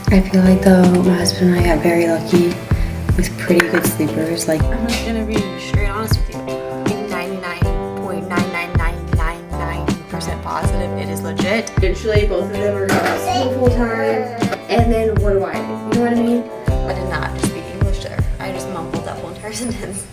I feel like though my husband and I got very lucky with pretty good sleepers. Like, I'm just gonna be straight honest with you. 99.99999% positive it is legit. Eventually both of them are gonna sleep full time. And then what do I do? You know what I mean? I did not speak English there. I just mumbled that whole entire sentence.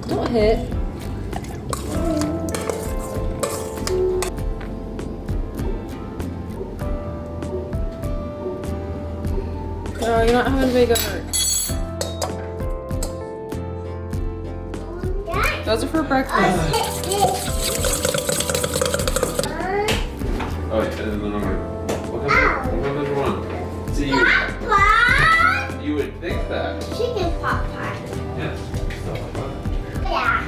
Don't hit. No, you're not having a big hurt. Those are for breakfast. Oh, yeah, the number. What comes number one? See, you would think that. Chicken pot pie. Yes. Stuff like that. Yeah.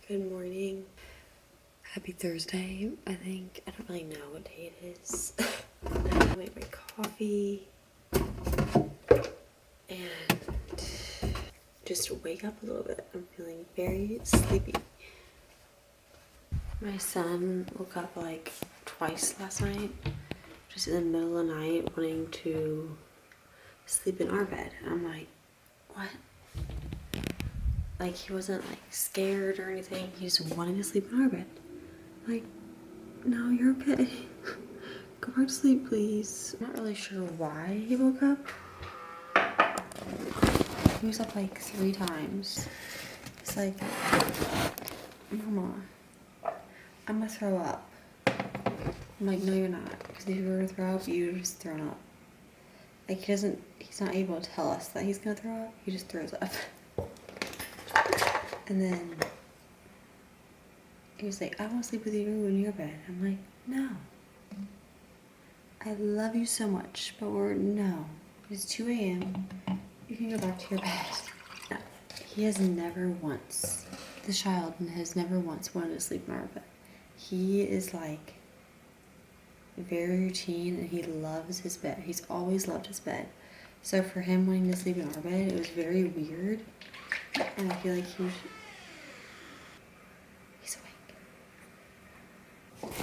Good morning. Happy Thursday, I think. I don't really know what day it is. I make my coffee and just wake up a little bit. I'm feeling very sleepy. My son woke up like twice last night, just in the middle of the night, wanting to sleep in our bed. And I'm like, what? Like, he wasn't like scared or anything. He just wanted to sleep in our bed. Like, no, you're okay. Go back to sleep, please. I'm not really sure why he woke up. He was up like 3 times. It's like, Mama, I'm gonna throw up. I'm like, no, you're not. Because if you were to throw up, you just thrown up. Like, he's not able to tell us that he's gonna throw up. He just throws up. And then he was like, I want to sleep with you in your bed. I'm like, no. I love you so much, but no. It's 2 a.m. You can go back to your bed. No. He has never once, the child has never once wanted to sleep in our bed. He is like very routine and he loves his bed. He's always loved his bed. So for him wanting to sleep in our bed, it was very weird. And I feel like he's awake.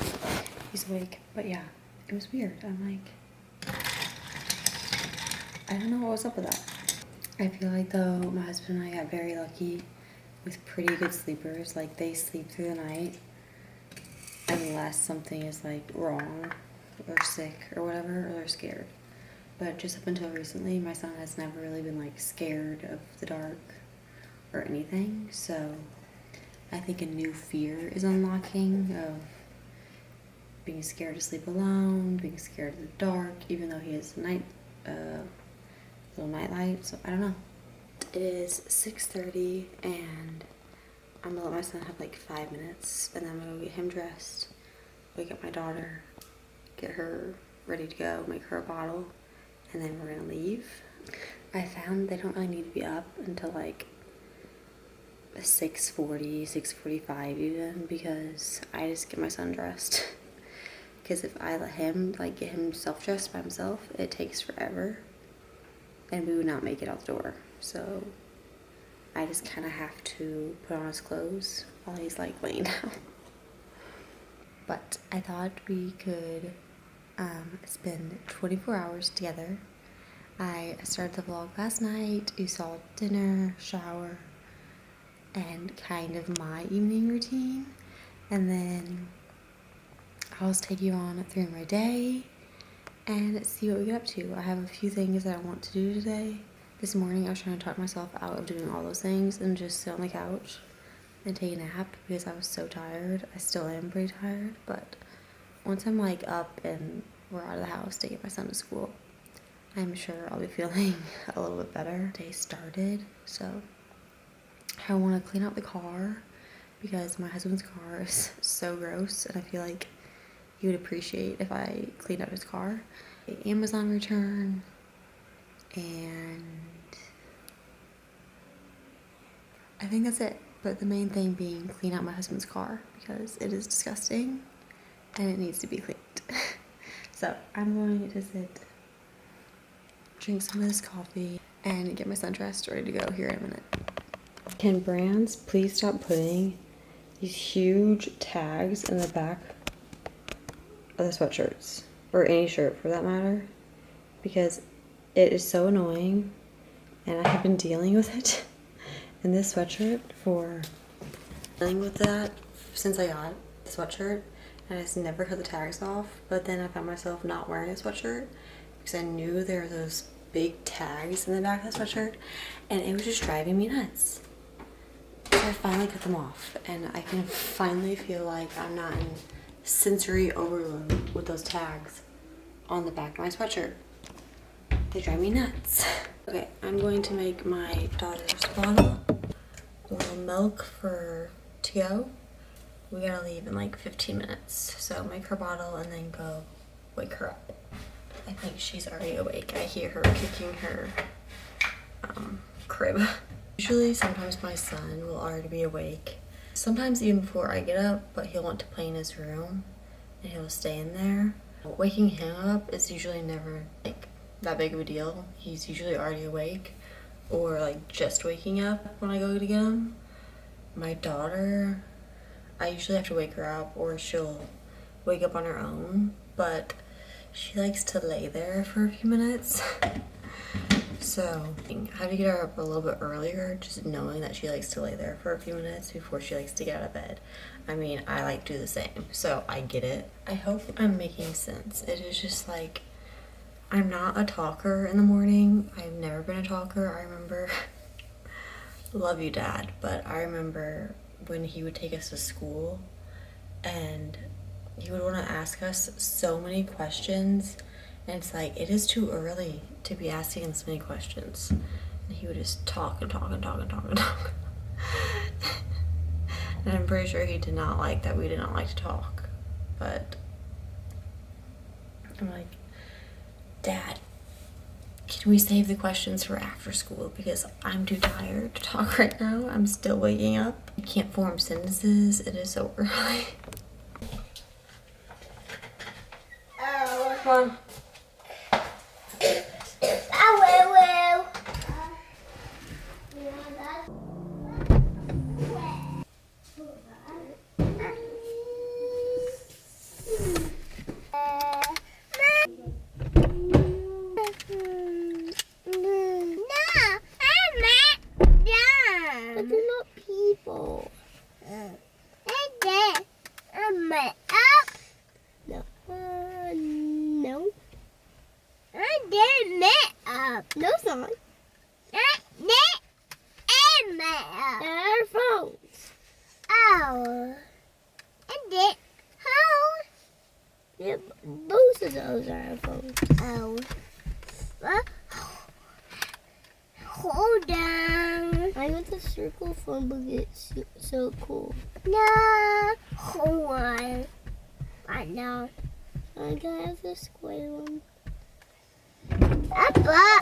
He's awake, but yeah, it was weird. I'm like, I don't know what was up with that. I feel like though my husband and I got very lucky with pretty good sleepers. Like, they sleep through the night unless something is like wrong or sick or whatever, or they're scared. But just up until recently, my son has never really been like scared of the dark or anything. So I think a new fear is unlocking of being scared to sleep alone, being scared of the dark, even though he has little night light. So I don't know. It is 6:30 and I'm gonna let my son have like 5 minutes, and then I'm gonna go get him dressed, wake up my daughter, get her ready to go, make her a bottle, and then we're gonna leave. I found they don't really need to be up until like 6:40, 6:45 even, because I just get my son dressed. Because if I let him like get himself dressed by himself, it takes forever and we would not make it out the door. So I just kind of have to put on his clothes while he's like laying down. but I thought we could spend 24 hours together. I started the vlog last night. You saw dinner, shower, and kind of my evening routine. And then I'll just take you on through my day and see what we get up to. I have a few things that I want to do today. This morning I was trying to talk myself out of doing all those things and just sit on the couch and take a nap because I was so tired. I still am pretty tired, but once I'm like up and we're out of the house to get my son to school, I'm sure I'll be feeling a little bit better. Day started, so I want to clean out the car because my husband's car is so gross and I feel like he would appreciate if I cleaned out his car. Amazon return, and I think that's it. But the main thing being clean out my husband's car because it is disgusting and it needs to be cleaned. So I'm going to sit, drink some of this coffee, and get my son dressed, ready to go here in a minute. Can brands please stop putting these huge tags in the back of the sweatshirts, or any shirt for that matter, because it is so annoying and I have been dealing with it in this sweatshirt since I got the sweatshirt, and I just never cut the tags off. But then I found myself not wearing a sweatshirt because I knew there were those big tags in the back of the sweatshirt and it was just driving me nuts. So I finally cut them off and I can finally feel like I'm not in sensory overload with those tags on the back of my sweatshirt. They drive me nuts. Okay, I'm going to make my daughter's bottle a little milk to go. We gotta leave in like 15 minutes. So make her bottle and then go wake her up. I think she's already awake. I hear her kicking her crib. Usually sometimes my son will already be awake. Sometimes even before I get up, but he'll want to play in his room and he'll stay in there. Waking him up is usually never like that big of a deal. He's usually already awake or like just waking up when I go to get him. My daughter, I usually have to wake her up or she'll wake up on her own, but she likes to lay there for a few minutes. So I have to get her up a little bit earlier, just knowing that she likes to lay there for a few minutes before she likes to get out of bed. I mean, I like to do the same, so I get it. I hope I'm making sense. It is just like, I'm not a talker in the morning. I've never been a talker. I remember, love you, Dad, but I remember when he would take us to school and he would want to ask us so many questions. And it's like, it is too early to be asking him so many questions. And he would just talk and talk and talk and talk and talk. And I'm pretty sure he did not like that we did not like to talk. But I'm like, Dad, can we save the questions for after school? Because I'm too tired to talk right now. I'm still waking up. I can't form sentences. It is so early. Oh. Come on. No, it's not. They're phones. Oh. And it. How? Yeah, both of those are phones. Oh. Hold on. I want the circle phone book. It's so cool. No. Hold on. Right now. I got the square one. Papa.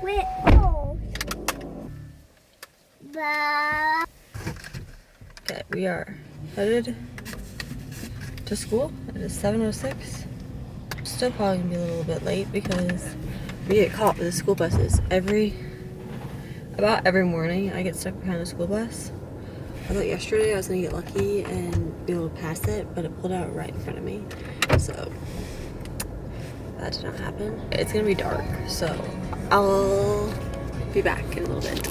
Wait. Oh. Okay, we are headed to school. It is 7:06. Still probably gonna be a little bit late because we get caught with the school buses about every morning. I get stuck behind the school bus, I thought yesterday I was gonna get lucky and be able to pass it, but it pulled out right in front of me. So that did not happen. It's gonna be dark, so I'll be back in a little bit.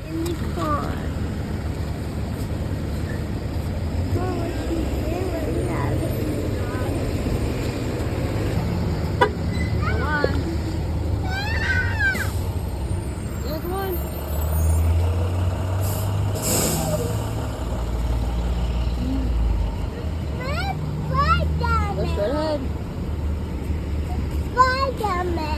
In the car. Come on. Yeah, come on. Go straight ahead. Spider-Man.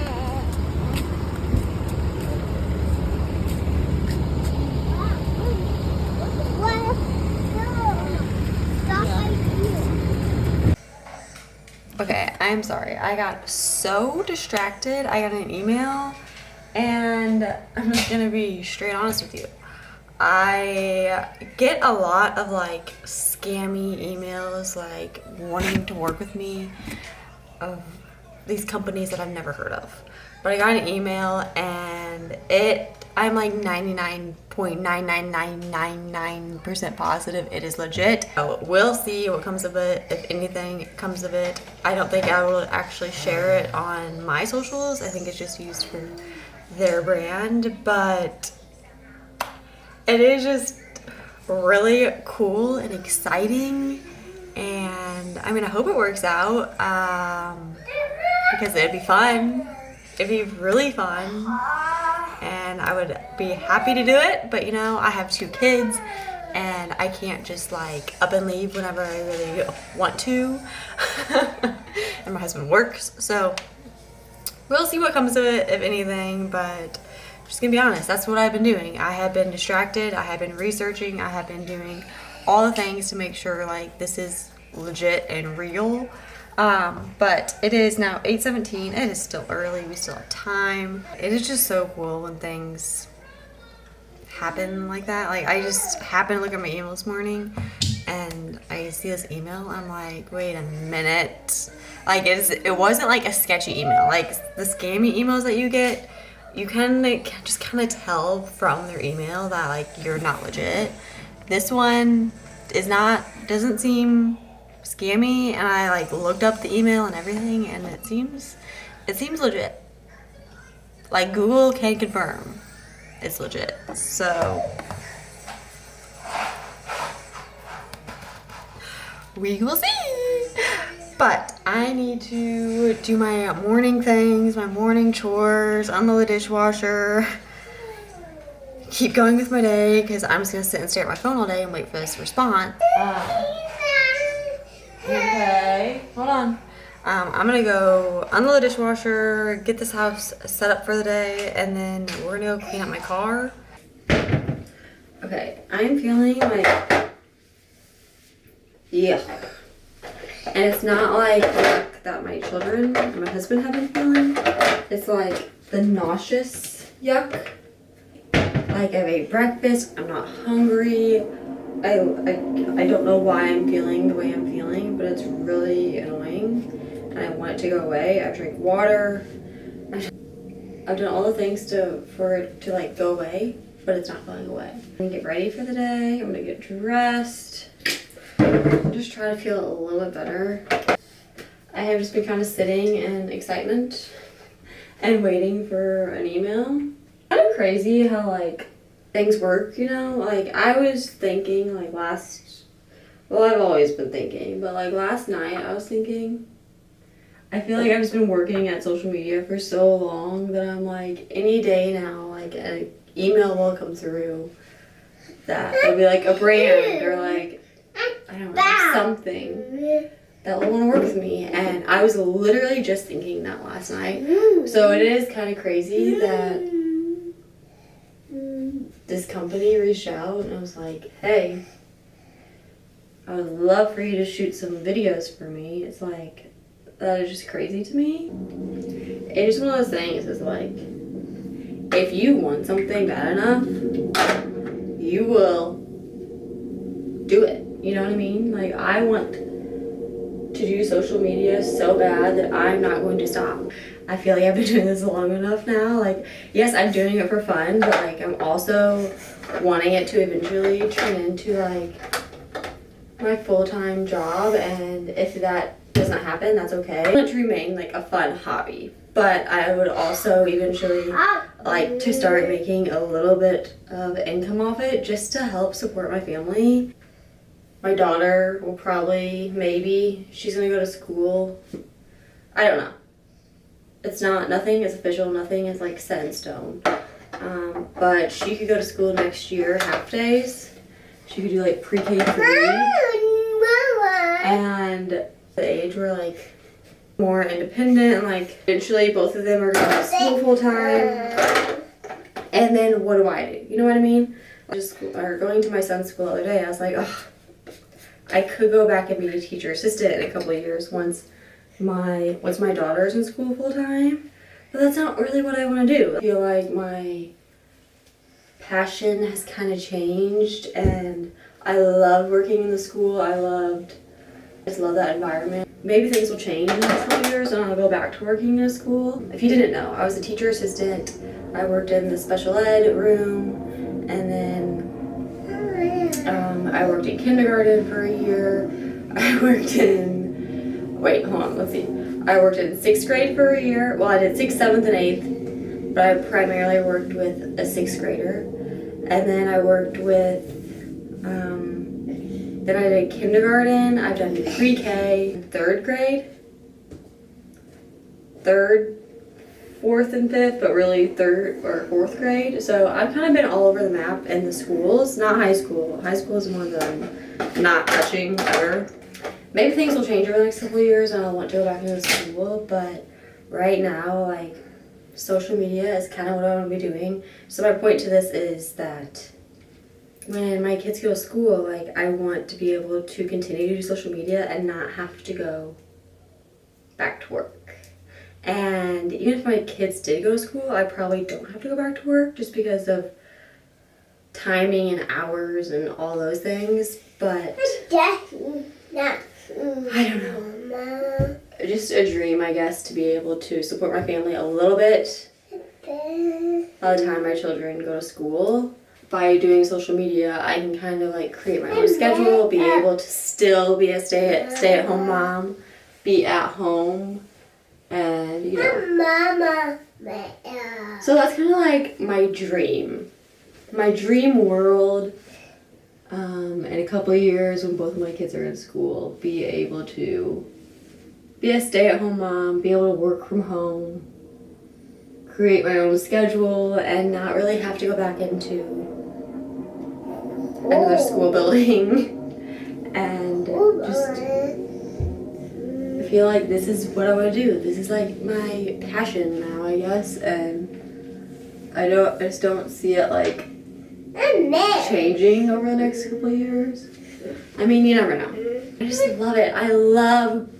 Okay, I'm sorry. I got so distracted. I got an email, and I'm just gonna be straight honest with you. I get a lot of like scammy emails, like wanting to work with me, of these companies that I've never heard of. But I got an email, and I'm like 99.99999% positive it is legit. So we'll see what comes of it, if anything comes of it. I don't think I will actually share it on my socials. I think it's just used for their brand, but it is just really cool and exciting. And I mean, I hope it works out, because it'd be fun. It'd be really fun, and I would be happy to do it, but you know, I have 2 kids, and I can't just like up and leave whenever I really want to, and my husband works, so we'll see what comes of it, if anything. But just gonna be honest, that's what I've been doing. I have been distracted, I have been researching, I have been doing all the things to make sure like this is legit and real. But it is now 8:17. It is still early. We still have time. It is just so cool when things happen like that. Like, I just happened to look at my email this morning, and I see this email. I'm like, wait a minute. Like, it wasn't like a sketchy email. Like, the scammy emails that you get, you can like just kind of tell from their email that like you're not legit. This one doesn't seem scammy, and I like looked up the email and everything, and it seems legit. Like, Google can confirm it's legit. So we will see. But I need to do my morning things, my morning chores, unload the dishwasher, keep going with my day, because I'm just gonna sit and stare at my phone all day and wait for this response. Okay, hold on. I'm gonna go unload the dishwasher, get this house set up for the day, and then we're gonna go clean up my car. Okay, I'm feeling like yuck. And it's not like yuck that my children and my husband have been feeling. It's like the nauseous yuck. Like, I've ate breakfast, I'm not hungry. I don't know why I'm feeling the way I'm feeling, but it's really annoying, and I want it to go away. I've drank water. I've done all the things for it to like go away, but it's not going away. I'm gonna get ready for the day. I'm gonna get dressed. I'm just trying to feel a little bit better. I have just been kind of sitting in excitement and waiting for an email. Kind of crazy how like things work, you know? Like, I was thinking like I've always been thinking, but like last night I was thinking, I feel like I've just been working at social media for so long that I'm like, any day now, like an email will come through that will be like a brand or like, I don't know, something that will want to work with me. And I was literally just thinking that last night. So it is kind of crazy that this company reached out and I was like, hey, I would love for you to shoot some videos for me. It's like, that is just crazy to me. It's just one of those things, is like, if you want something bad enough, you will do it. You know what I mean? Like, I want to do social media so bad that I'm not going to stop. I feel like I've been doing this long enough now. Like, yes, I'm doing it for fun, but like, I'm also wanting it to eventually turn into like my full-time job, and if that doesn't happen, that's okay. I want it to remain like a fun hobby, but I would also eventually like to start making a little bit of income off it just to help support my family. My daughter will probably, maybe, she's gonna go to school. I don't know. Nothing is official, nothing is like set in stone. But she could go to school next year, half days. She could do like pre-K 3. And the age where like more independent, and like eventually both of them are going to school full time. And then what do? You know what I mean? Going to my son's school the other day, I was like, oh, I could go back and be a teacher assistant in a couple of years once my daughter's in school full time. But that's not really what I want to do. I feel like my passion has kind of changed, and I love working in the school. I just love that environment. Maybe things will change in the next couple years and I'll go back to working in a school. If you didn't know, I was a teacher assistant. I worked in the special ed room, and then I worked in kindergarten for a year. I worked in, I worked in 6th grade for a year. Well, I did 6th, 7th, and 8th, but I primarily worked with a 6th grader. And then I worked with, then I did kindergarten. I've done pre-K, 3rd grade, 3rd, 4th, and 5th, but really 3rd or 4th grade. So I've kind of been all over the map in the schools, not high school. High school is one of them not touching ever. Maybe things will change over the next couple of years and I'll want to go back into school, but right now, like, social media is kind of what I want to be doing. So my point to this is that when my kids go to school, like, I want to be able to continue to do social media and not have to go back to work. And even if my kids did go to school, I probably don't have to go back to work just because of timing and hours and all those things. But I don't know. Just a dream, I guess, to be able to support my family a little bit by the time my children go to school. By doing social media, I can kind of like create my own schedule, be able to still be a stay-at-home mom, be at home, and you know. So that's kind of like my dream world. In a couple of years, when both of my kids are in school, be able to be a stay-at-home mom, be able to work from home, create my own schedule, and not really have to go back into another school building. And just, I feel like this is what I want to do. This is like my passion now, I guess, and I just don't see it like changing over the next couple of years. I mean, you never know. I just love it. I love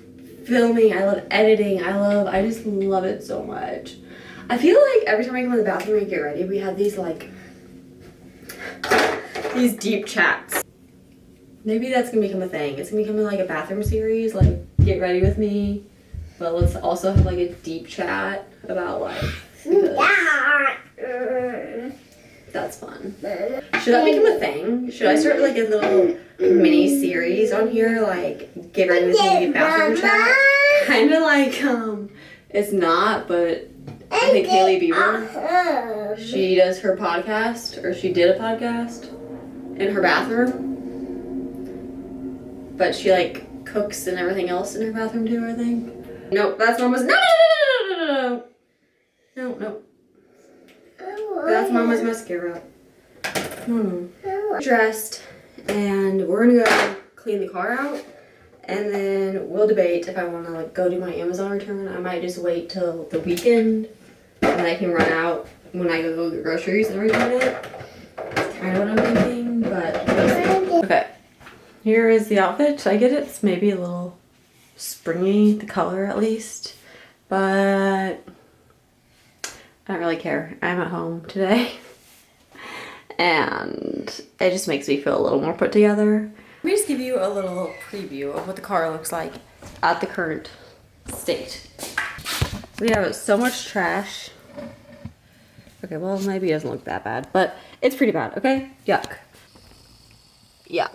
filming. I love editing. I just love it so much. I feel like every time I go in the bathroom and get ready, we have these like, these deep chats. Maybe that's gonna become a thing. It's gonna become like a bathroom series, like get ready with me, but let's also have like a deep chat about life. That's fun. Should that become a thing? Should I start like a little mini series on here, like get ready with me bathroom chat? Kind of like it's not, but I think Haley Bieber, she does her podcast, or she did a podcast in her bathroom, but she like cooks and everything else in her bathroom too, I think. Nope, that's Mama's. No. That's Mama's mascara. No. Dressed, and we're gonna go clean the car out, and then we'll debate if I want to like go do my Amazon return. I might just wait till the weekend and I can run out when I go get groceries and return it. That's kind of what I'm thinking, but okay. Here is the outfit. I get it's maybe a little springy, the color at least, but I don't really care. I'm at home today and it just makes me feel a little more put together. Let me just give you a little preview of what the car looks like at the current state. We have so much trash Okay, well, maybe it doesn't look that bad, but it's pretty bad, okay? Yuck. Yeah.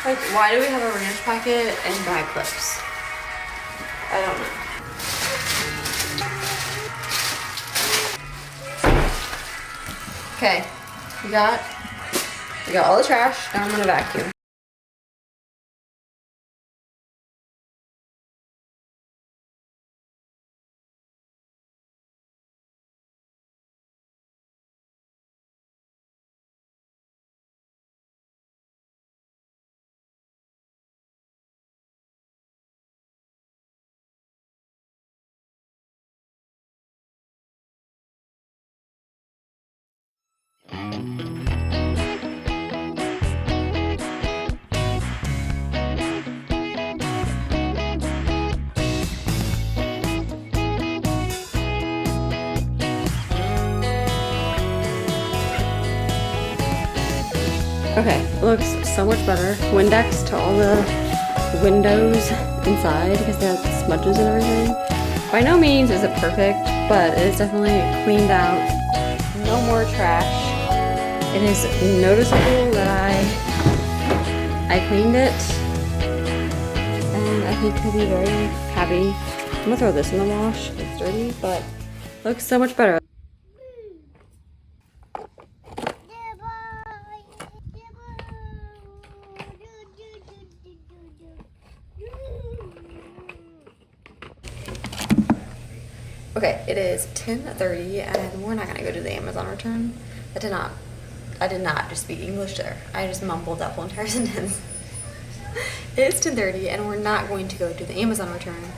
Like, why do we have a ranch packet and bag clips? I don't know. Okay, we got all the trash. Now I'm gonna vacuum. Okay, it looks so much better. Windex to all the windows inside because they have smudges and everything. By no means is it perfect, but it's definitely cleaned out. No more trash. It is noticeable that I cleaned it, and I think he'll be very happy. I'm gonna throw this in the wash. It's dirty, but it looks so much better. Okay, it is 10:30 and we're not gonna go to the Amazon return. I did not just speak English there. I just mumbled that whole entire sentence. It's 10:30 and we're not going to go to the Amazon return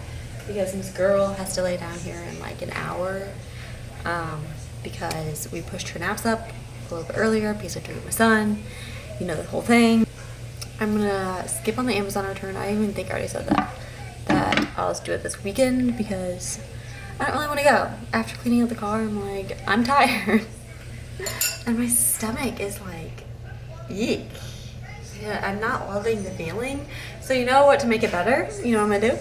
because this girl has to lay down here in like an hour because we pushed her naps up a little bit earlier because I took my son, you know, the whole thing. I'm gonna skip on the Amazon return. I even think I already said that I'll just do it this weekend because I don't really want to go. After cleaning out the car, I'm like, I'm tired. And my stomach is like, yeek. Yeah, I'm not loving the feeling. So you know what, to make it better? You know what I'm gonna do?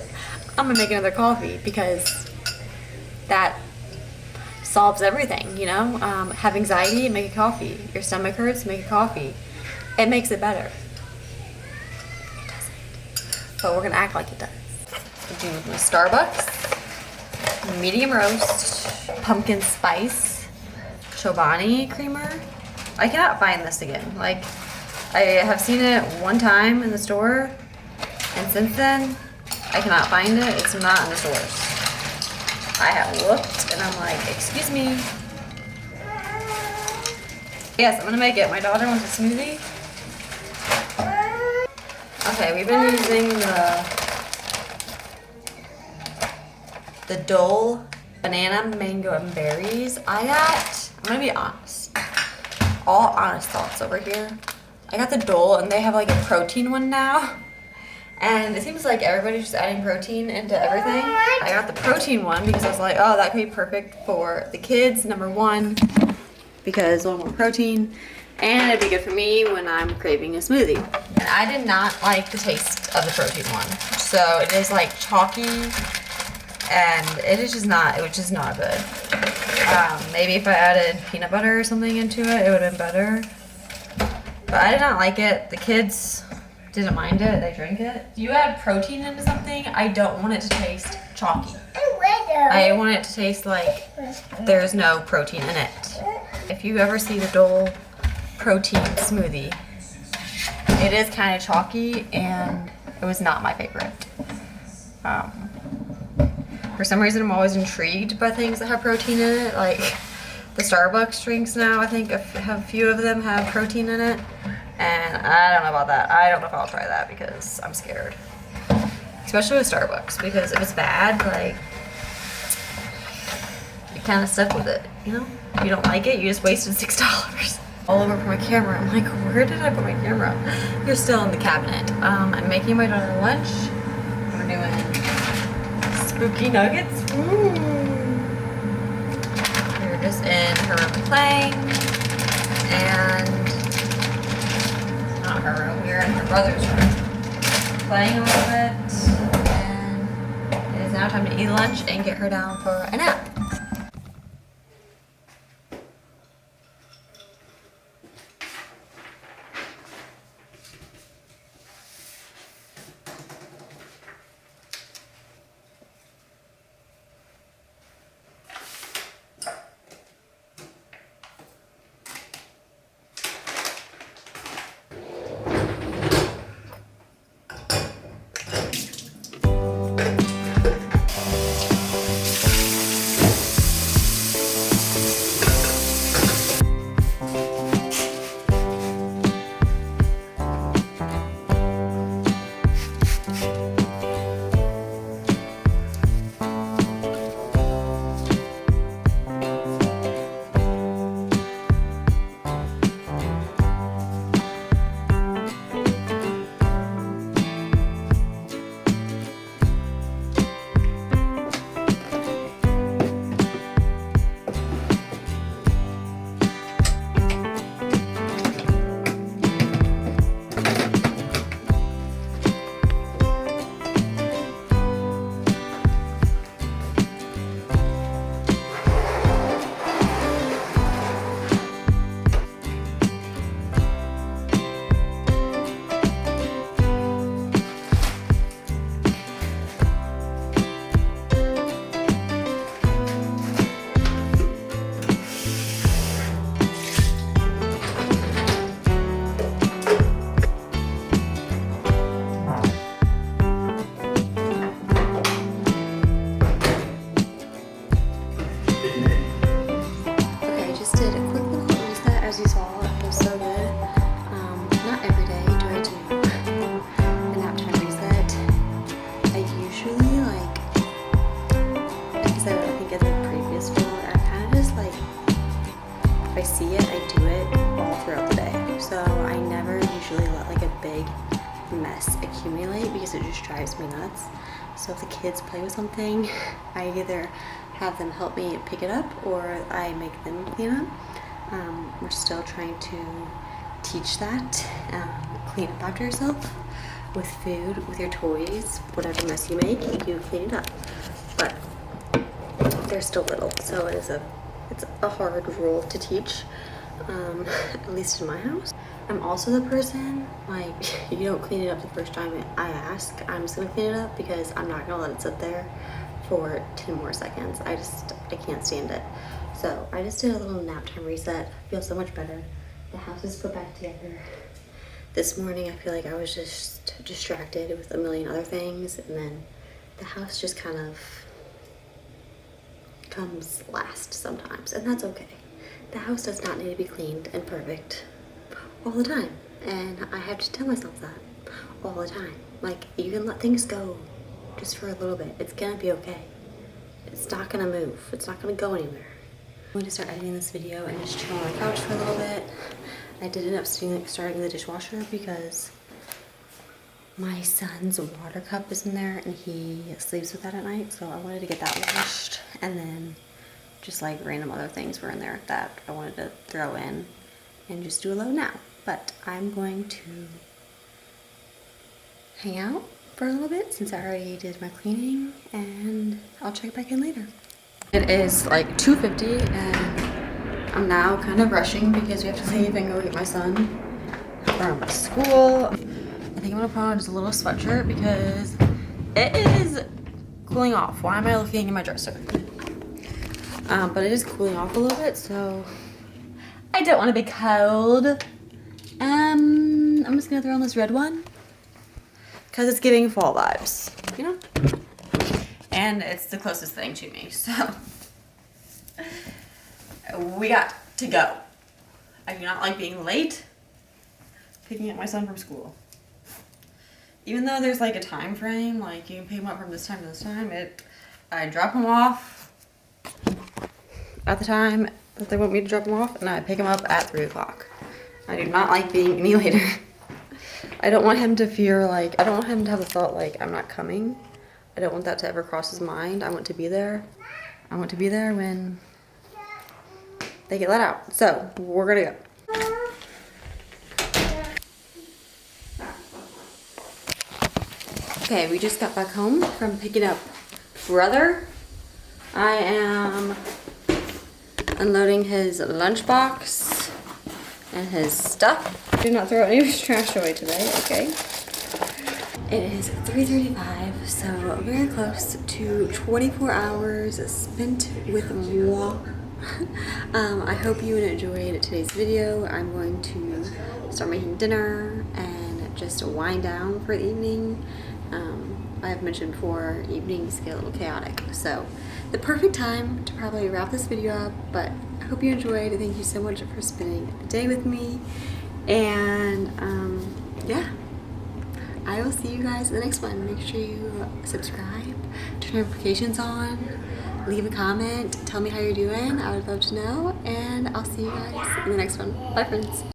I'm gonna make another coffee because that solves everything, you know? Have anxiety, make a coffee. Your stomach hurts, make a coffee. It makes it better. It doesn't. But we're gonna act like it does. We're doing Starbucks. Medium roast, pumpkin spice, Chobani creamer. I cannot find this again. Like, I have seen it one time in the store, and since then, I cannot find it. It's not in the stores. I have looked, and I'm like, excuse me. Yes, I'm gonna make it. My daughter wants a smoothie. Okay, we've been using the Dole banana, mango, and berries. I'm gonna be honest. All honest thoughts over here. I got the Dole and they have like a protein one now. And it seems like everybody's just adding protein into everything. I got the protein one because I was like, oh, that could be perfect for the kids, number one, because a little more protein. And it'd be good for me when I'm craving a smoothie. And I did not like the taste of the protein one. So it is like chalky. And it was just not good. Maybe if I added peanut butter or something into it, it would have been better. But I did not like it. The kids didn't mind it. They drank it. If you add protein into something, I don't want it to taste chalky. I want it to taste like there's no protein in it. If you ever see the Dole protein smoothie, it is kind of chalky and it was not my favorite. For some reason, I'm always intrigued by things that have protein in it. Like the Starbucks drinks now, I think a few of them have protein in it. And I don't know about that. I don't know if I'll try that because I'm scared. Especially with Starbucks, because if it's bad, like, you kind of stuck with it, you know? If you don't like it, you just wasted $6. All over for my camera. I'm like, where did I put my camera? You're still in the cabinet. I'm making my daughter lunch. We're doing spooky nuggets. Ooh. We're just in her room playing. and not her room, we were in her brother's room, playing a little bit, and it is now time to eat lunch and get her down for a nap. Accumulate because it just drives me nuts. So if the kids play with something, I either have them help me pick it up or I make them clean up. We're still trying to teach that. Clean up after yourself with food, with your toys, whatever mess you make, you clean it up. But they're still little, so it's a hard rule to teach, at least in my house. I'm also the person, like, if you don't clean it up the first time I ask, I'm just gonna clean it up because I'm not gonna let it sit there for 10 more seconds. I can't stand it. So I just did a little nap time reset. I feel so much better. The house is put back together. This morning I feel like I was just distracted with a million other things, and then the house just kind of comes last sometimes, and that's okay. The house does not need to be cleaned and perfect all the time, and I have to tell myself that all the time. Like, you can let things go just for a little bit. It's gonna be okay. It's not gonna move. It's not gonna go anywhere. I'm going to start editing this video and just chill on the couch for a little bit. I did end up starting the dishwasher because my son's water cup is in there and he sleeps with that at night, so I wanted to get that washed, and then just like random other things were in there that I wanted to throw in and just do a load now. But I'm going to hang out for a little bit since I already did my cleaning, and I'll check back in later. It is like 2:50 and I'm now kind of rushing because we have to leave and go get my son from school. I think I'm gonna put on just a little sweatshirt because it is cooling off. Why am I looking in my dresser? But it is cooling off a little bit, so I don't want to be cold. I'm just gonna throw on this red one because it's giving fall vibes, you know? And it's the closest thing to me, so we got to go. I do not like being late picking up my son from school. Even though there's like a time frame, like you can pick him up from this time to this time, I drop him off at the time that they want me to drop him off, and I pick him up at 3 o'clock. I do not like being any later. I don't want him to fear like, I don't want him to have the thought like I'm not coming. I don't want that to ever cross his mind. I want to be there. I want to be there when they get let out. So we're gonna go. Okay, we just got back home from picking up brother. I am unloading his lunchbox and his stuff. Did not throw any of his trash away today, okay? It is 3:35, so very close to 24 hours spent with moi. I hope you enjoyed today's video. I'm going to start making dinner and just wind down for the evening. I have mentioned before, evenings get a little chaotic, so the perfect time to probably wrap this video up, but I hope you enjoyed. Thank you so much for spending the day with me, and yeah, I will see you guys in the next one. Make sure you subscribe, turn notifications on, leave a comment, tell me how you're doing. I would love to know, and I'll see you guys in the next one. Bye, friends.